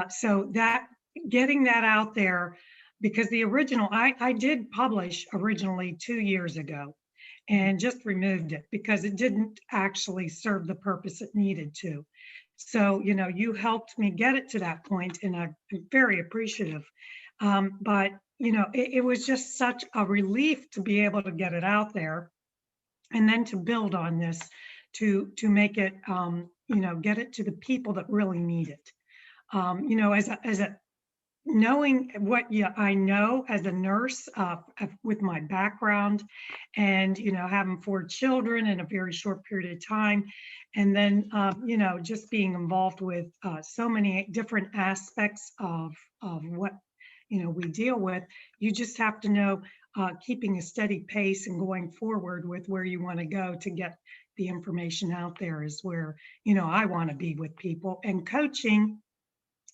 So that getting that out there, because the original, I did publish originally 2 years ago and just removed it because it didn't actually serve the purpose it needed to. So, you helped me get it to that point, and I'm very appreciative. But, it was just such a relief to be able to get it out there and then to build on this to make it, get it to the people that really need it. As a knowing what I know as a nurse, with my background and, having 4 children in a very short period of time. And then, just being involved with so many different aspects of what, we deal with, you just have to know keeping a steady pace and going forward with where you want to go to get the information out there is where, I want to be with people and coaching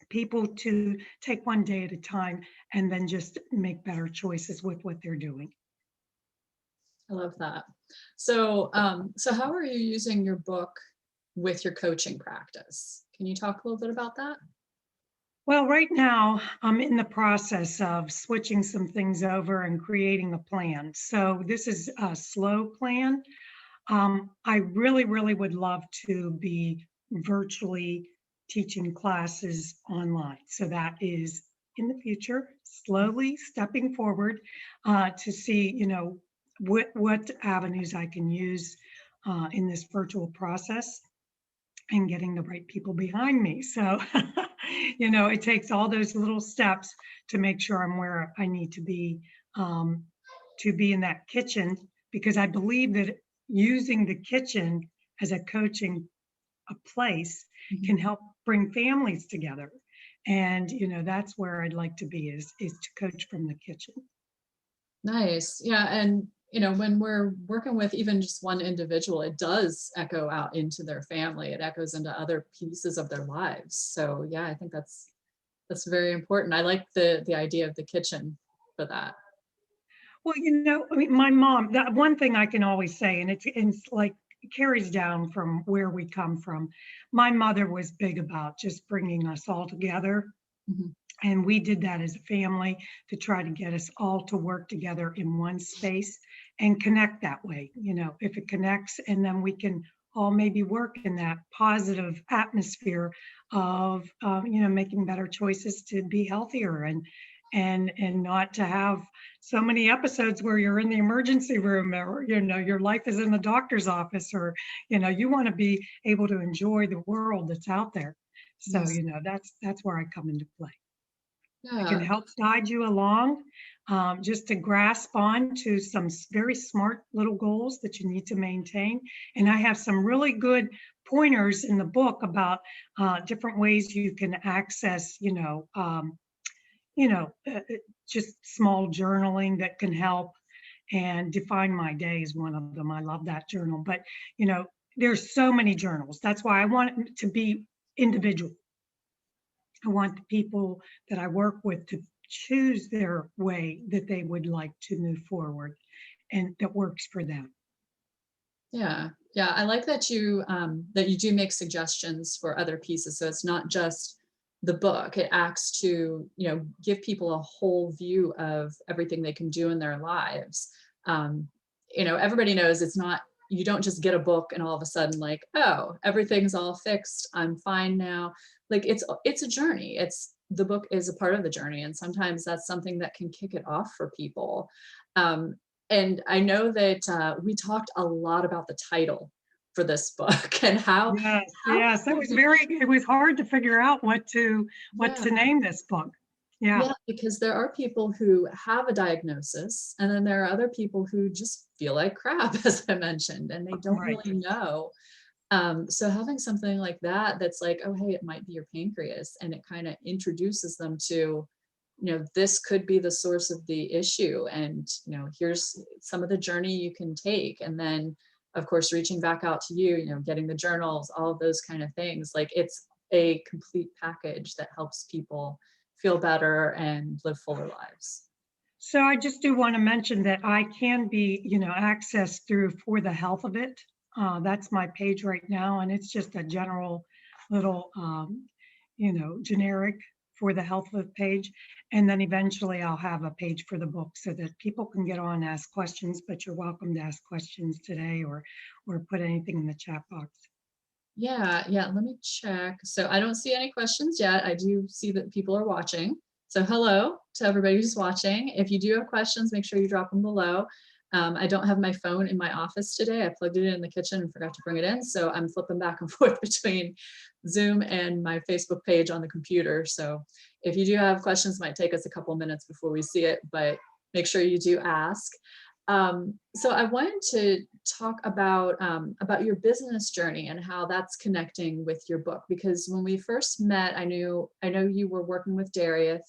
people to take one day at a time and then just make better choices with what they're doing. I love that. So how are you using your book with your coaching practice? Can you talk a little bit about that? Well, right now I'm in the process of switching some things over and creating a plan. So this is a slow plan. I really, really would love to be virtually teaching classes online. So that is in the future, slowly stepping forward to see, what avenues I can use in this virtual process and getting the right people behind me. So, it takes all those little steps to make sure I'm where I need um, to be in that kitchen, because I believe that using the kitchen as a coaching a place Mhm. can help bring families together. And, that's where I'd like to be is to coach from the kitchen. Nice. Yeah. And, when we're working with even just one individual, it does echo out into their family. It echoes into other pieces of their lives. So yeah, I think that's very important. I like the idea of the kitchen for that. Well, I mean, my mom, that one thing I can always say, and it's like it carries down from where we come from. My mother was big about just bringing us all together. Mhm. And we did that as a family to try to get us all to work together in one space and connect that way. If it connects, and then we can all maybe work in that positive atmosphere of, making better choices to be healthier and not to have so many episodes where you're in the emergency room, or, your life is in the doctor's office, or, you want to be able to enjoy the world that's out there. So, Yes. that's where I come into play. I can Yeah. help guide you along, just to grasp on to some very smart little goals that you need to maintain. And I have some really good pointers in the book about different ways you can access, just small journaling that can help. And Define My Day is one of them. I love that journal. But, you know, there's so many journals. That's why I want it to be individual. I want the people that I work with to choose their way that they would like to move forward and that works for them. Yeah. Yeah. I like that you do make suggestions for other pieces. So it's not just the book. It acts to, give people a whole view of everything they can do in their lives. Um, everybody knows it's not, you don't just get a book and all of a sudden like, oh, everything's all fixed. I'm fine now. Like it's a journey. The book is a part of the journey. And sometimes that's something that can kick it off for people. Um, and I know that we talked a lot about the title for this book and Yes, how yes. people It was hard to figure out what yeah, to name this book. Yeah, yeah, because there are people who have a diagnosis, and then there are other people who just feel like crap, as I mentioned, and they don't right. really know. So having something like that, that's like, oh, hey, it might be your pancreas, and it kind of introduces them to, this could be the source of the issue, and here's some of the journey you can take, and then, of course, reaching back out to you, getting the journals, all of those kind of things. Like it's a complete package that helps people feel better and live fuller lives. So I just do want to mention that I can be, accessed through For the Health of It. That's my page right now, and it's just a general little, generic for the health of the page. And then eventually I'll have a page for the book so that people can get on and ask questions, but you're welcome to ask questions today or put anything in the chat box. Yeah, let me check. So I don't see any questions yet. I do see that people are watching. So hello to everybody who's watching. If you do have questions, make sure you drop them below. I don't have my phone in my office today. I plugged it in the kitchen and forgot to bring it in. So I'm flipping back and forth between Zoom and my Facebook page on the computer. So if you do have questions, it might take us a couple minutes before we see it, but make sure you do ask. So I wanted to talk about your business journey and how that's connecting with your book, because when we first met, I know you were working with Darius.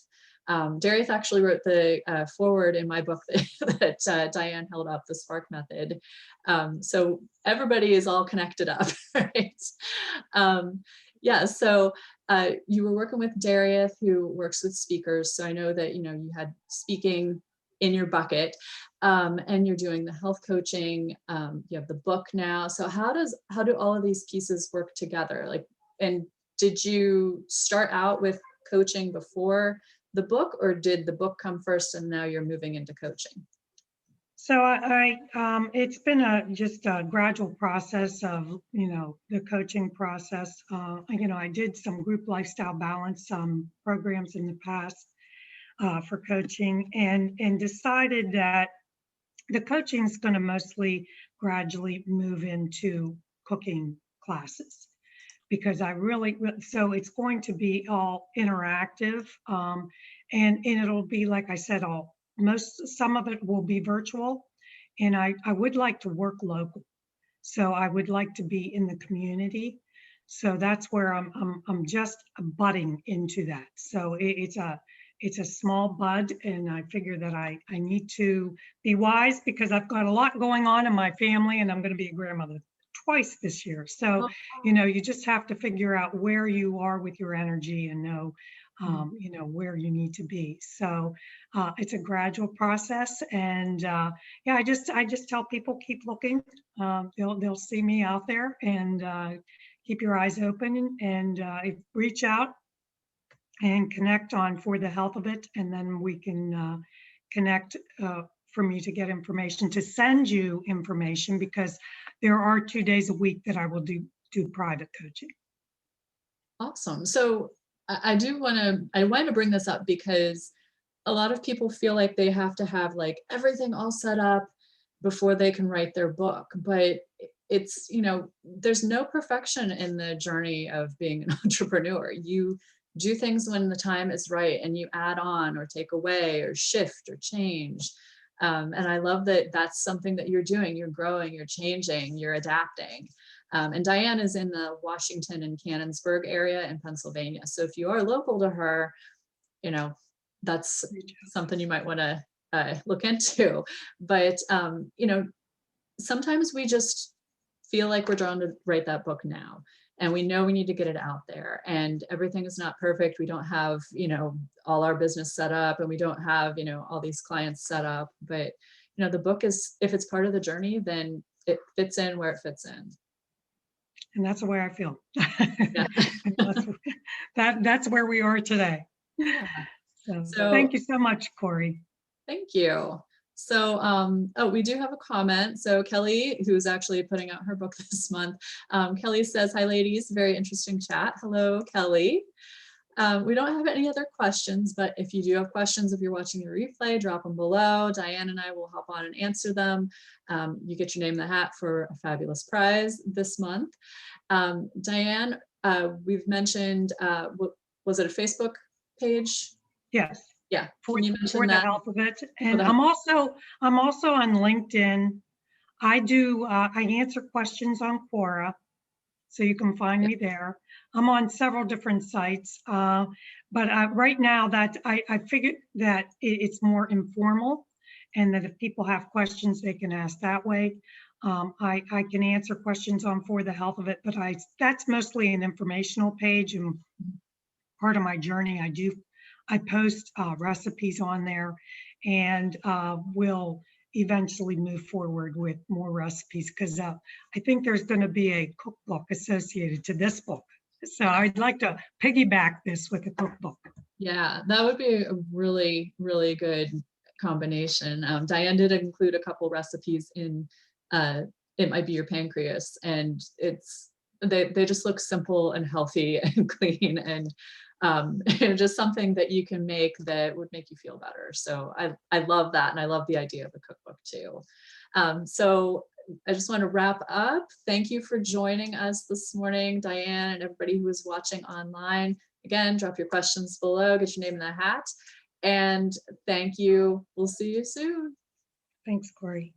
Darius actually wrote the foreword in my book that Diane held up, The Spark Method. So everybody is all connected up, right? Yeah, so you were working with Darius, who works with speakers. So I know that, you had speaking in your bucket, and you're doing the health coaching, you have the book now. So how do all of these pieces work together? Like, and did you start out with coaching before the book, or did the book come first and now you're moving into coaching? So it's been just a gradual process of, the coaching process. I did some group lifestyle balance programs in the past for coaching, and decided that the coaching is going to mostly gradually move into cooking classes, because so it's going to be all interactive, and it'll be, like I said, some of it will be virtual, and I would like to work local. So I would like to be in the community. So that's where I'm just budding into that. So it's a small bud, and I figure that I need to be wise, because I've got a lot going on in my family, and I'm going to be a grandmother twice this year. So, you just have to figure out where you are with your energy and know, where you need to be. So it's a gradual process. And yeah, I just tell people, keep looking. They'll see me out there, and keep your eyes open, and reach out and connect on For the Health of It. And then we can connect for me to get information, to send you information, because there are 2 days a week that I will do private coaching. Awesome. So I wanted to bring this up because a lot of people feel like they have to have like everything all set up before they can write their book. But it's, there's no perfection in the journey of being an entrepreneur. You do things when the time is right, and you add on or take away or shift or change. And I love that that's something that you're doing. You're growing, you're changing, you're adapting. And Diane is in the Washington and Canonsburg area in Pennsylvania. So if you are local to her, that's something you might want to look into. But, sometimes we just feel like we're drawn to write that book now, and we know we need to get it out there, and everything is not perfect. We don't have, all our business set up, and we don't have, all these clients set up. But, the book is, if it's part of the journey, then it fits in where it fits in. And that's the way I feel. Yeah. That's where we are today. Yeah. So thank you so much, Corey. Thank you. So, we do have a comment. So Kelly, who's actually putting out her book this month, Kelly says, "Hi ladies, very interesting chat." Hello, Kelly. We don't have any other questions, but if you do have questions, if you're watching the replay, drop them below. Diane and I will hop on and answer them. You get your name in the hat for a fabulous prize this month. Diane, we've mentioned, was it a Facebook page? Yes. Yeah. For Can you mention the that? Health of It. And I'm also on LinkedIn. I answer questions on Quora, so you can find me there. I'm on several different sites, but right now that I figured that it's more informal, and that if people have questions, they can ask that way. I can answer questions on For the Health of It, but that's mostly an informational page, and part of my journey. I post recipes on there, and will eventually move forward with more recipes, because I think there's going to be a cookbook associated to this book. So I'd like to piggyback this with a cookbook. Yeah, that would be a really, really good combination. Diane did include a couple recipes in It Might Be Your Pancreas, and they just look simple and healthy and clean, and and just something that you can make that would make you feel better. So I love that, and I love the idea of a cookbook too. So I just want to wrap up. Thank you for joining us this morning, Diane, and everybody who is watching online. Again, drop your questions below, get your name in the hat. And thank you. We'll see you soon. Thanks, Corey.